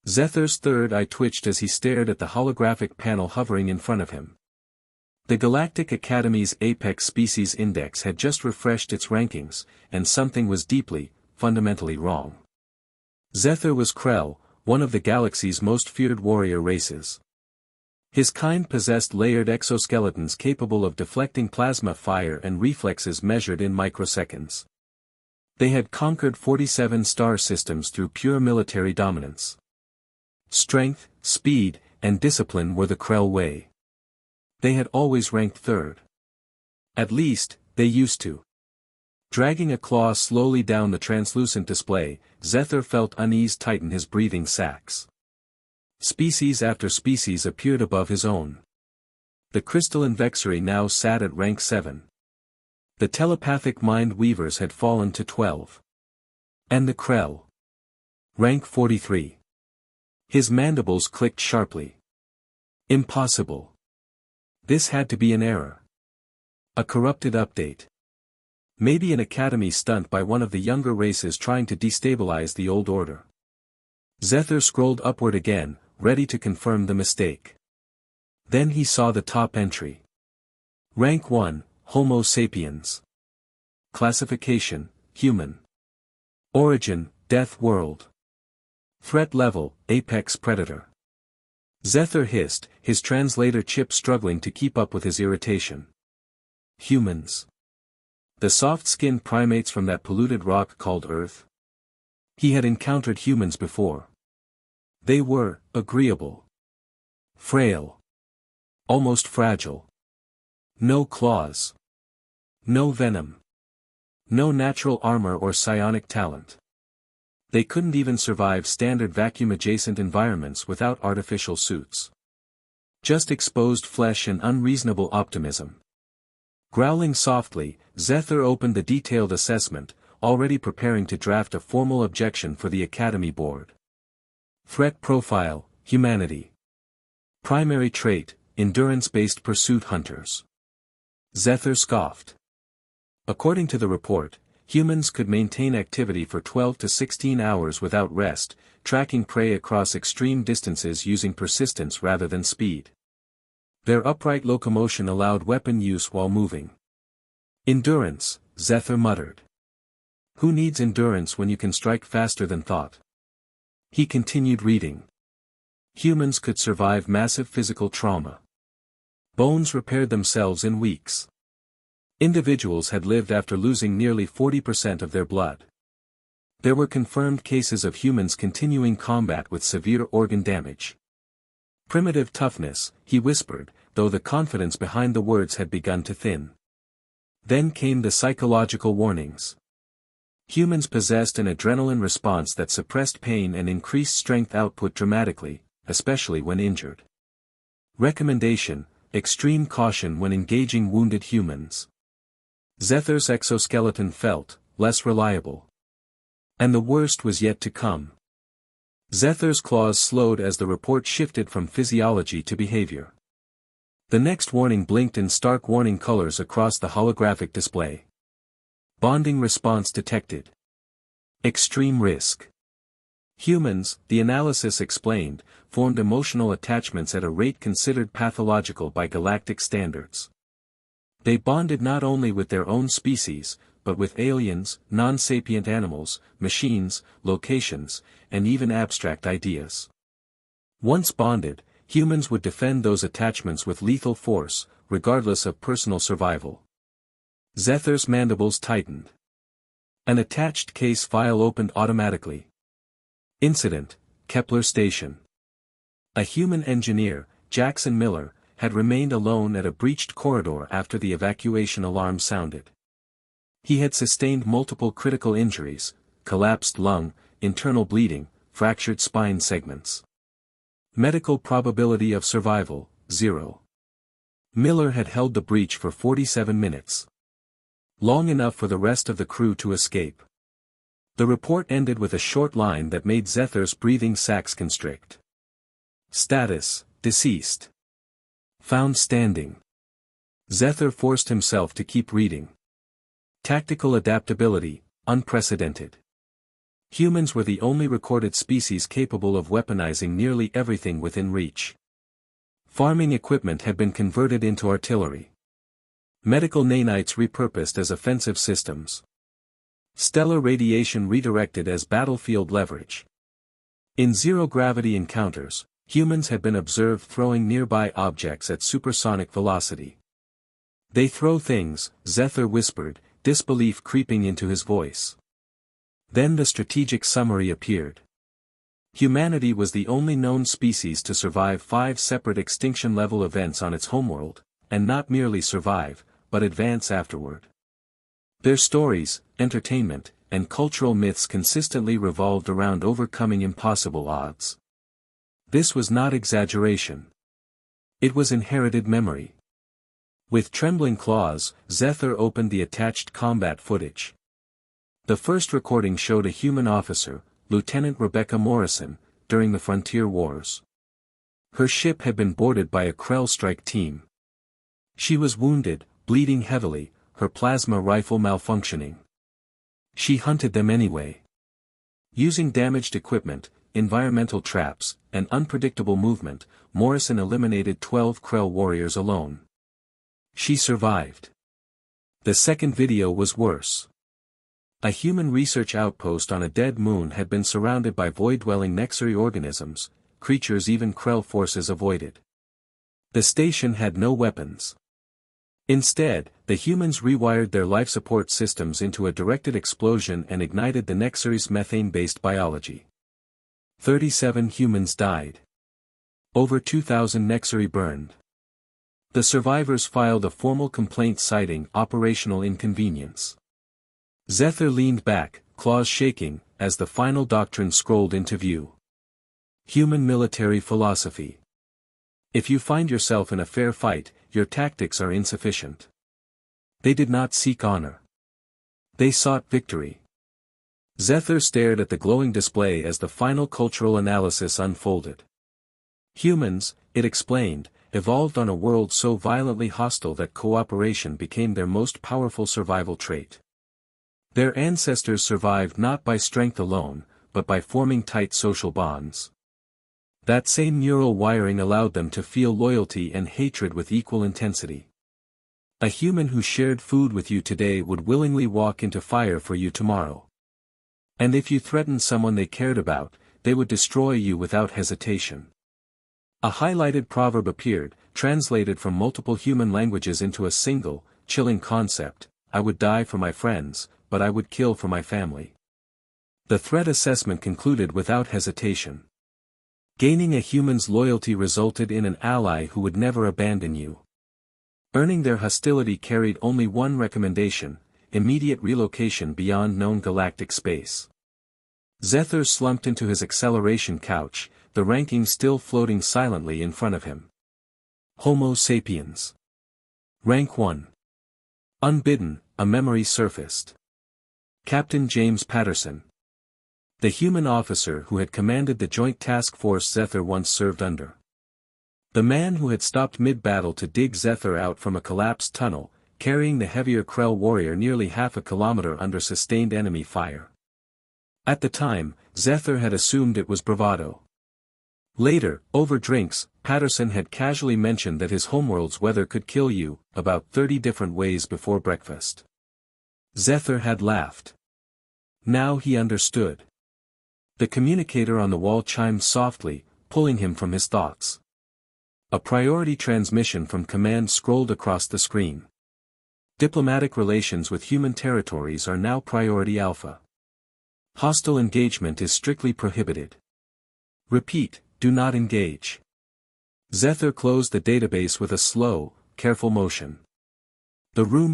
Zether's third eye twitched as he stared at the holographic panel hovering in front of him. The Galactic Academy's Apex Species Index had just refreshed its rankings, and something was deeply, fundamentally wrong. Zether was Krell, one of the galaxy's most feared warrior races. His kind possessed layered exoskeletons capable of deflecting plasma fire and reflexes measured in microseconds. They had conquered 47 star systems through pure military dominance. Strength, speed, and discipline were the Krell way. They had always ranked third. At least, they used to. Dragging a claw slowly down the translucent display, Zether felt unease tighten his breathing sacs. Species after species appeared above his own. The crystalline Vexery now sat at rank 7. The telepathic mind weavers had fallen to 12. And the Krell. Rank 43. His mandibles clicked sharply. Impossible. This had to be an error. A corrupted update. Maybe an academy stunt by one of the younger races trying to destabilize the old order. Zether scrolled upward again, ready to confirm the mistake. Then he saw the top entry. Rank 1, Homo sapiens. Classification, Human. Origin, Death World. Threat level, Apex Predator. Zether hissed, his translator chip struggling to keep up with his irritation. Humans. The soft-skinned primates from that polluted rock called Earth? He had encountered humans before. They were, agreeable. Frail. Almost fragile. No claws. No venom. No natural armor or psionic talent. They couldn't even survive standard vacuum-adjacent environments without artificial suits. Just exposed flesh and unreasonable optimism. Growling softly, Zether opened the detailed assessment, already preparing to draft a formal objection for the Academy Board. Threat profile, humanity. Primary trait, endurance-based pursuit hunters. Zether scoffed. According to the report, humans could maintain activity for 12 to 16 hours without rest, tracking prey across extreme distances using persistence rather than speed. Their upright locomotion allowed weapon use while moving. Endurance, Zether muttered. Who needs endurance when you can strike faster than thought? He continued reading. Humans could survive massive physical trauma. Bones repaired themselves in weeks. Individuals had lived after losing nearly 40% of their blood. There were confirmed cases of humans continuing combat with severe organ damage. Primitive toughness, he whispered, though the confidence behind the words had begun to thin. Then came the psychological warnings. Humans possessed an adrenaline response that suppressed pain and increased strength output dramatically, especially when injured. Recommendation: extreme caution when engaging wounded humans. Zether's exoskeleton felt less reliable. And the worst was yet to come. Zether's claws slowed as the report shifted from physiology to behavior. The next warning blinked in stark warning colors across the holographic display. Bonding response detected. Extreme risk. Humans, the analysis explained, formed emotional attachments at a rate considered pathological by galactic standards. They bonded not only with their own species, but with aliens, non-sapient animals, machines, locations, and even abstract ideas. Once bonded, humans would defend those attachments with lethal force, regardless of personal survival. Zether's mandibles tightened. An attached case file opened automatically. Incident, Kepler Station. A human engineer, Jackson Miller, had remained alone at a breached corridor after the evacuation alarm sounded. He had sustained multiple critical injuries: collapsed lung, internal bleeding, fractured spine segments. Medical probability of survival, 0. Miller had held the breach for 47 minutes. Long enough for the rest of the crew to escape. The report ended with a short line that made Zether's breathing sacs constrict. Status: deceased. Found standing. Zether forced himself to keep reading. Tactical adaptability, unprecedented. Humans were the only recorded species capable of weaponizing nearly everything within reach. Farming equipment had been converted into artillery. Medical nanites repurposed as offensive systems. Stellar radiation redirected as battlefield leverage. In zero-gravity encounters, humans had been observed throwing nearby objects at supersonic velocity. "They throw things," Zethar whispered, disbelief creeping into his voice. Then the strategic summary appeared. Humanity was the only known species to survive 5 separate extinction-level events on its homeworld, and not merely survive, but advance afterward. Their stories, entertainment, and cultural myths consistently revolved around overcoming impossible odds. This was not exaggeration. It was inherited memory. With trembling claws, Zethar opened the attached combat footage. The first recording showed a human officer, Lieutenant Rebecca Morrison, during the Frontier Wars. Her ship had been boarded by a Krell strike team. She was wounded, bleeding heavily, her plasma rifle malfunctioning. She hunted them anyway. Using damaged equipment, environmental traps, and unpredictable movement, Morrison eliminated 12 Krell warriors alone. She survived. The second video was worse. A human research outpost on a dead moon had been surrounded by void-dwelling Nexari organisms, creatures even Krell forces avoided. The station had no weapons. Instead, the humans rewired their life support systems into a directed explosion and ignited the Nexari's methane-based biology. 37 humans died. Over 2,000 Nexari burned. The survivors filed a formal complaint citing operational inconvenience. Zethar leaned back, claws shaking, as the final doctrine scrolled into view. Human military philosophy. If you find yourself in a fair fight, your tactics are insufficient. They did not seek honor. They sought victory. Zethar stared at the glowing display as the final cultural analysis unfolded. Humans, it explained, evolved on a world so violently hostile that cooperation became their most powerful survival trait. Their ancestors survived not by strength alone, but by forming tight social bonds. That same neural wiring allowed them to feel loyalty and hatred with equal intensity. A human who shared food with you today would willingly walk into fire for you tomorrow. And if you threatened someone they cared about, they would destroy you without hesitation. A highlighted proverb appeared, translated from multiple human languages into a single, chilling concept: "I would die for my friends, but I would kill for my family." The threat assessment concluded without hesitation. Gaining a human's loyalty resulted in an ally who would never abandon you. Earning their hostility carried only one recommendation: immediate relocation beyond known galactic space. Zethar slumped into his acceleration couch, the rankings still floating silently in front of him. Homo sapiens. Rank 1. Unbidden, a memory surfaced. Captain James Patterson. The human officer who had commanded the joint task force Zethar once served under. The man who had stopped mid-battle to dig Zethar out from a collapsed tunnel, carrying the heavier Krell warrior nearly half a kilometer under sustained enemy fire. At the time, Zethar had assumed it was bravado. Later, over drinks, Patterson had casually mentioned that his homeworld's weather could kill you, about 30 different ways before breakfast. Zethar had laughed. Now he understood. The communicator on the wall chimed softly, pulling him from his thoughts. A priority transmission from command scrolled across the screen. Diplomatic relations with human territories are now priority alpha. Hostile engagement is strictly prohibited. Repeat, do not engage. Zethar closed the database with a slow, careful motion. The room